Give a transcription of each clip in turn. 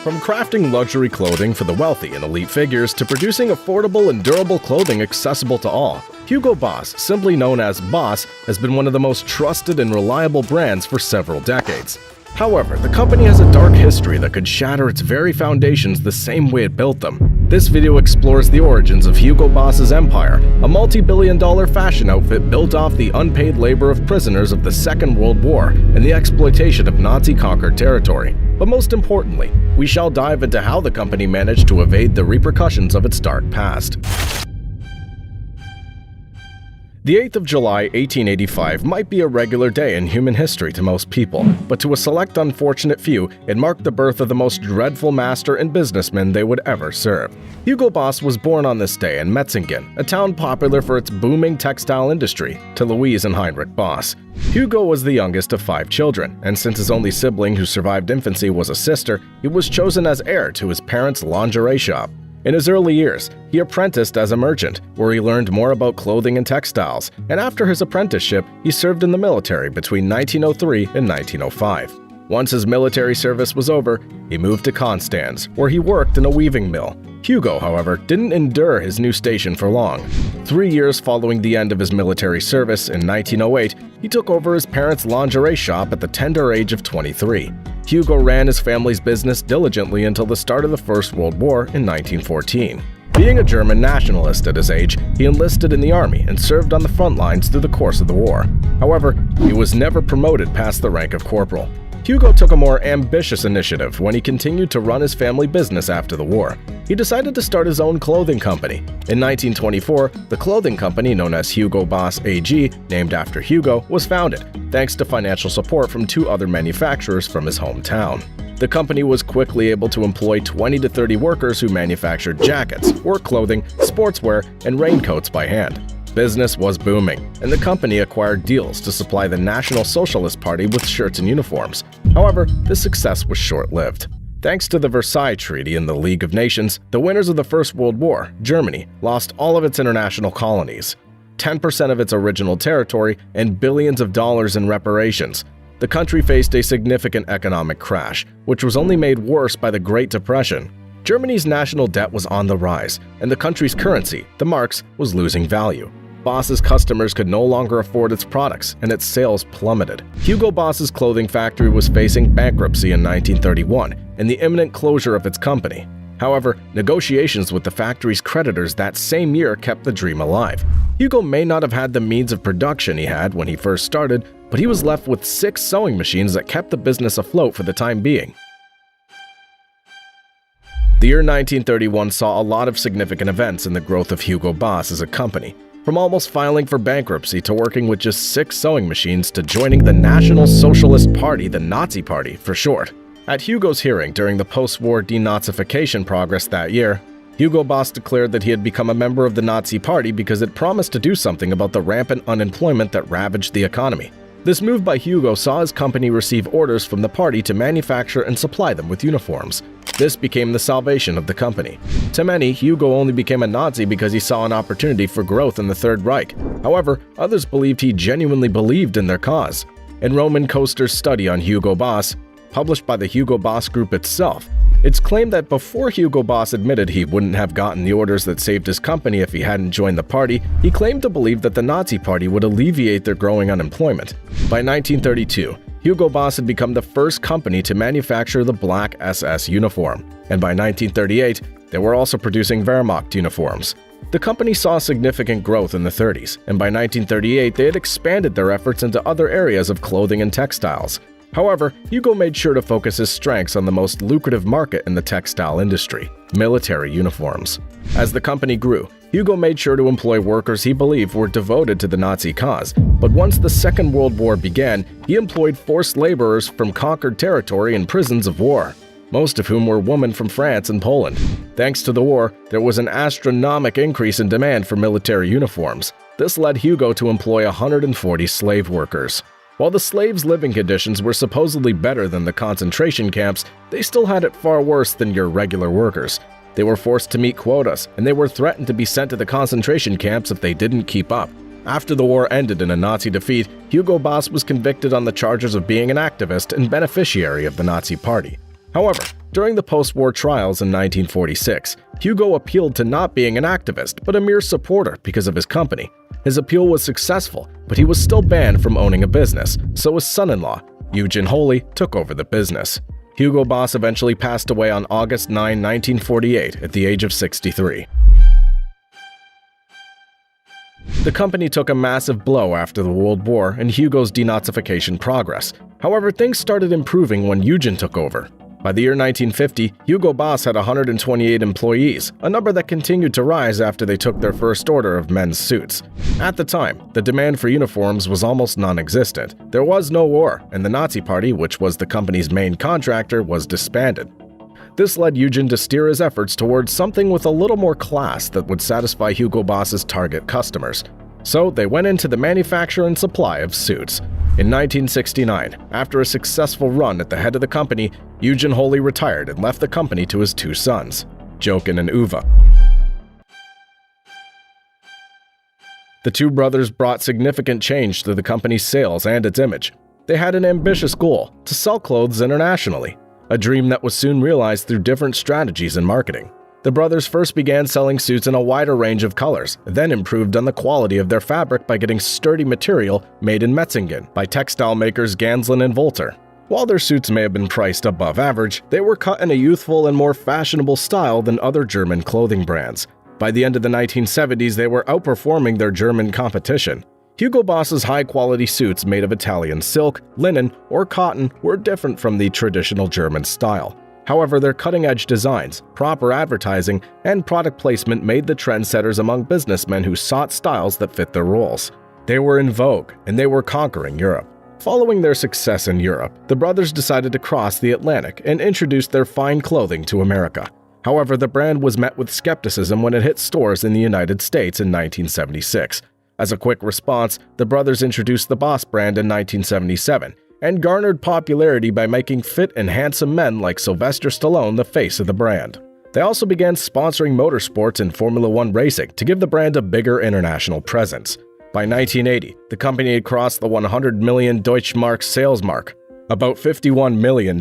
From crafting luxury clothing for the wealthy and elite figures to producing affordable and durable clothing accessible to all, Hugo Boss, simply known as Boss, has been one of the most trusted and reliable brands for several decades. However, the company has a dark history that could shatter its very foundations the same way it built them. This video explores the origins of Hugo Boss's empire, a multi-billion-dollar fashion outfit built off the unpaid labor of prisoners of the Second World War and the exploitation of Nazi-conquered territory. But most importantly, we shall dive into how the company managed to evade the repercussions of its dark past. The 8th of July, 1885 might be a regular day in human history to most people, but to a select unfortunate few, it marked the birth of the most dreadful master and businessman they would ever serve. Hugo Boss was born on this day in Metzingen, a town popular for its booming textile industry, to Louise and Heinrich Boss. Hugo was the youngest of 5 children, and since his only sibling who survived infancy was a sister, he was chosen as heir to his parents' lingerie shop. In his early years, he apprenticed as a merchant, where he learned more about clothing and textiles, and after his apprenticeship, he served in the military between 1903 and 1905. Once his military service was over, he moved to Konstanz, where he worked in a weaving mill. Hugo, however, didn't endure his new station for long. 3 years following the end of his military service in 1908, he took over his parents' lingerie shop at the tender age of 23. Hugo ran his family's business diligently until the start of the First World War in 1914. Being a German nationalist at his age, he enlisted in the army and served on the front lines through the course of the war. However, he was never promoted past the rank of corporal. Hugo took a more ambitious initiative when he continued to run his family business after the war. He decided to start his own clothing company. In 1924, the clothing company known as Hugo Boss AG, named after Hugo, was founded, thanks to financial support from 2 other manufacturers from his hometown. The company was quickly able to employ 20 to 30 workers who manufactured jackets, work clothing, sportswear, and raincoats by hand. Business was booming, and the company acquired deals to supply the National Socialist Party with shirts and uniforms. However, this success was short-lived. Thanks to the Versailles Treaty and the League of Nations, the winners of the First World War, Germany, lost all of its international colonies, 10% of its original territory, and billions of dollars in reparations. The country faced a significant economic crash, which was only made worse by the Great Depression. Germany's national debt was on the rise, and the country's currency, the marks, was losing value. Boss's customers could no longer afford its products, and its sales plummeted. Hugo Boss's clothing factory was facing bankruptcy in 1931 and the imminent closure of its company. However, negotiations with the factory's creditors that same year kept the dream alive. Hugo may not have had the means of production he had when he first started, but he was left with 6 sewing machines that kept the business afloat for the time being. The year 1931 saw a lot of significant events in the growth of Hugo Boss as a company. From almost filing for bankruptcy to working with just 6 sewing machines to joining the National Socialist Party, the Nazi Party for short. At Hugo's hearing during the post-war denazification progress that year, Hugo Boss declared that he had become a member of the Nazi Party because it promised to do something about the rampant unemployment that ravaged the economy. This move by Hugo saw his company receive orders from the party to manufacture and supply them with uniforms. This became the salvation of the company. To many, Hugo only became a Nazi because he saw an opportunity for growth in the Third Reich. However, others believed he genuinely believed in their cause. In Roman Coaster's study on Hugo Boss, published by the Hugo Boss Group itself, it's claimed that before Hugo Boss admitted he wouldn't have gotten the orders that saved his company if he hadn't joined the party, he claimed to believe that the Nazi Party would alleviate their growing unemployment. By 1932, Hugo Boss had become the first company to manufacture the black SS uniform, and by 1938, they were also producing Wehrmacht uniforms. The company saw significant growth in the 30s, and by 1938 they had expanded their efforts into other areas of clothing and textiles. However, Hugo made sure to focus his strengths on the most lucrative market in the textile industry: military uniforms. As the company grew, Hugo made sure to employ workers he believed were devoted to the Nazi cause, but once the Second World War began, he employed forced laborers from conquered territory in prisons of war, most of whom were women from France and Poland. Thanks to the war, there was an astronomical increase in demand for military uniforms. This led Hugo to employ 140 slave workers. While the slaves' living conditions were supposedly better than the concentration camps, they still had it far worse than your regular workers. They were forced to meet quotas, and they were threatened to be sent to the concentration camps if they didn't keep up. After the war ended in a Nazi defeat, Hugo Boss was convicted on the charges of being an activist and beneficiary of the Nazi Party. However, During the post-war trials in 1946, Hugo appealed to not being an activist, but a mere supporter because of his company. His appeal was successful, but he was still banned from owning a business, so his son-in-law, Eugene Holy, took over the business. Hugo Boss eventually passed away on August 9, 1948, at the age of 63. The company took a massive blow after the World War and Hugo's denazification progress. However, things started improving when Eugene took over. By the year 1950, Hugo Boss had 128 employees, a number that continued to rise after they took their first order of men's suits. At the time, the demand for uniforms was almost non-existent. There was no war, and the Nazi Party, which was the company's main contractor, was disbanded. This led Eugene to steer his efforts towards something with a little more class that would satisfy Hugo Boss's target customers. So they went into the manufacture and supply of suits. In 1969, after a successful run at the head of the company, Eugene Holy retired and left the company to his two sons, Jochen and Uwe. The two brothers brought significant change to the company's sales and its image. They had an ambitious goal: to sell clothes internationally, a dream that was soon realized through different strategies in marketing. The brothers first began selling suits in a wider range of colors, then improved on the quality of their fabric by getting sturdy material made in Metzingen by textile makers Ganslin and Volter. While their suits may have been priced above average, they were cut in a youthful and more fashionable style than other German clothing brands. By the end of the 1970s, they were outperforming their German competition. Hugo Boss's high-quality suits made of Italian silk, linen, or cotton were different from the traditional German style. However, their cutting-edge designs, proper advertising, and product placement made the trendsetters among businessmen who sought styles that fit their roles. They were in vogue, and they were conquering Europe. Following their success in Europe, the brothers decided to cross the Atlantic and introduce their fine clothing to America. However, the brand was met with skepticism when it hit stores in the United States in 1976. As a quick response, the brothers introduced the Boss brand in 1977, and garnered popularity by making fit and handsome men like Sylvester Stallone the face of the brand. They also began sponsoring motorsports and Formula One racing to give the brand a bigger international presence. By 1980, the company had crossed the 100 million Deutschmark sales mark, about $51 million.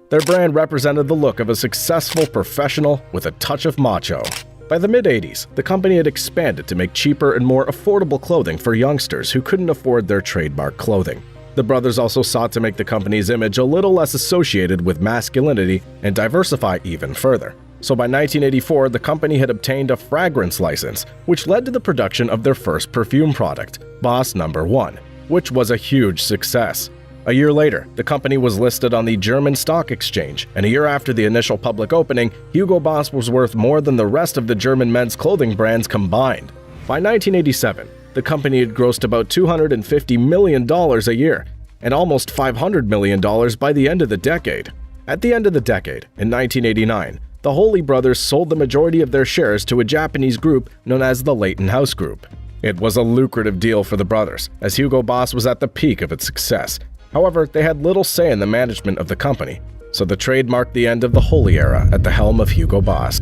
Their brand represented the look of a successful professional with a touch of macho. By the mid-80s, the company had expanded to make cheaper and more affordable clothing for youngsters who couldn't afford their trademark clothing. The brothers also sought to make the company's image a little less associated with masculinity and diversify even further. So by 1984, the company had obtained a fragrance license, which led to the production of their first perfume product, Boss No. 1, which was a huge success. A year later, the company was listed on the German Stock Exchange, and a year after the initial public opening, Hugo Boss was worth more than the rest of the German men's clothing brands combined. By 1987, the company had grossed about $250 million a year, and almost $500 million by the end of the decade. At the end of the decade, in 1989, the Holy brothers sold the majority of their shares to a Japanese group known as the Leighton House Group. It was a lucrative deal for the brothers, as Hugo Boss was at the peak of its success. However, they had little say in the management of the company, so the trade marked the end of the Holy era at the helm of Hugo Boss.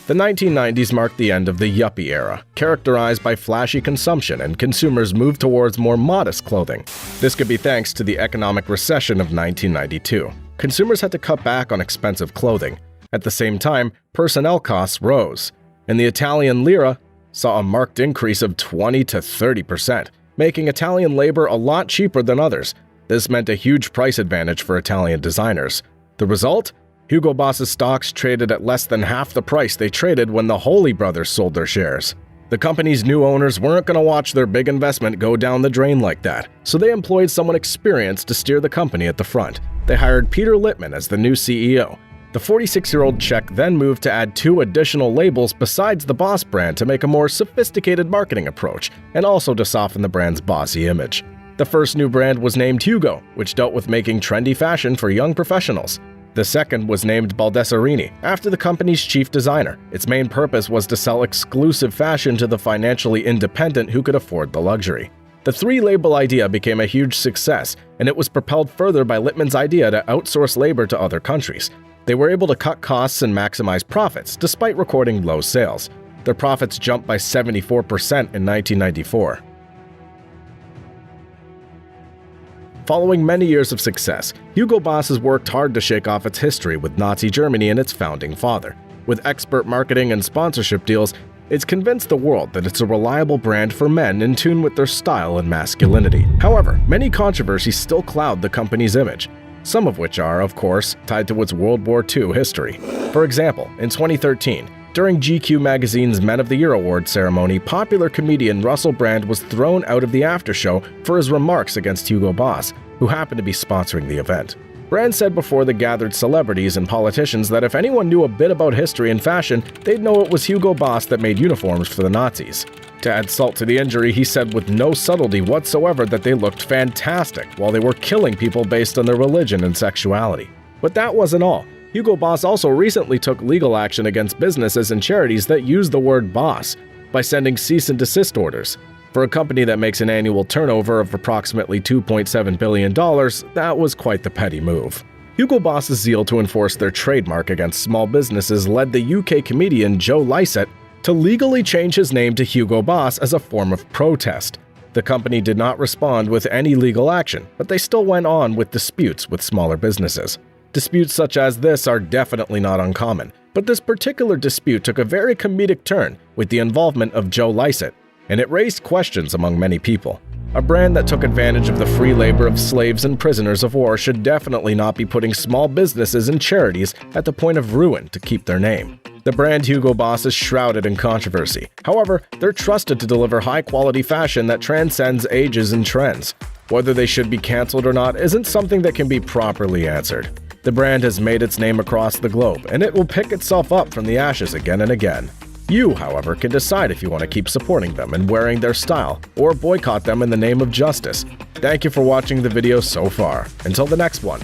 The 1990s marked the end of the yuppie era, characterized by flashy consumption, and consumers moved towards more modest clothing. This could be thanks to the economic recession of 1992. Consumers had to cut back on expensive clothing. At the same time, personnel costs rose, and the Italian lira saw a marked increase of 20 to 30%, making Italian labor a lot cheaper than others. This meant a huge price advantage for Italian designers. The result? Hugo Boss's stocks traded at less than half the price they traded when the Holy brothers sold their shares. The company's new owners weren't going to watch their big investment go down the drain like that, so they employed someone experienced to steer the company at the front. They hired Peter Littman as the new CEO. The 46-year-old Czech then moved to add 2 additional labels besides the Boss brand to make a more sophisticated marketing approach, and also to soften the brand's bossy image. The first new brand was named Hugo, which dealt with making trendy fashion for young professionals. The second was named Baldessarini, after the company's chief designer. Its main purpose was to sell exclusive fashion to the financially independent who could afford the luxury. The 3-label idea became a huge success, and it was propelled further by Littman's idea to outsource labor to other countries. They were able to cut costs and maximize profits, despite recording low sales. Their profits jumped by 74% in 1994. Following many years of success, Hugo Boss has worked hard to shake off its history with Nazi Germany and its founding father. With expert marketing and sponsorship deals, it's convinced the world that it's a reliable brand for men in tune with their style and masculinity. However, many controversies still cloud the company's image, some of which are, of course, tied to its World War II history. For example, in 2013, during GQ magazine's Men of the Year award ceremony, popular comedian Russell Brand was thrown out of the aftershow for his remarks against Hugo Boss, who happened to be sponsoring the event. Brand said before the gathered celebrities and politicians that if anyone knew a bit about history and fashion, they'd know it was Hugo Boss that made uniforms for the Nazis. To add salt to the injury, he said with no subtlety whatsoever that they looked fantastic while they were killing people based on their religion and sexuality. But that wasn't all. Hugo Boss also recently took legal action against businesses and charities that use the word boss by sending cease and desist orders. For a company that makes an annual turnover of approximately $2.7 billion, that was quite the petty move. Hugo Boss's zeal to enforce their trademark against small businesses led the UK comedian Joe Lycett to legally change his name to Hugo Boss as a form of protest. The company did not respond with any legal action, but they still went on with disputes with smaller businesses. Disputes such as this are definitely not uncommon, but this particular dispute took a very comedic turn with the involvement of Joe Lycett, and it raised questions among many people. A brand that took advantage of the free labor of slaves and prisoners of war should definitely not be putting small businesses and charities at the point of ruin to keep their name. The brand Hugo Boss is shrouded in controversy. However, they're trusted to deliver high-quality fashion that transcends ages and trends. Whether they should be cancelled or not isn't something that can be properly answered. The brand has made its name across the globe, and it will pick itself up from the ashes again and again. You, however, can decide if you want to keep supporting them and wearing their style, or boycott them in the name of justice. Thank you for watching the video so far. Until the next one.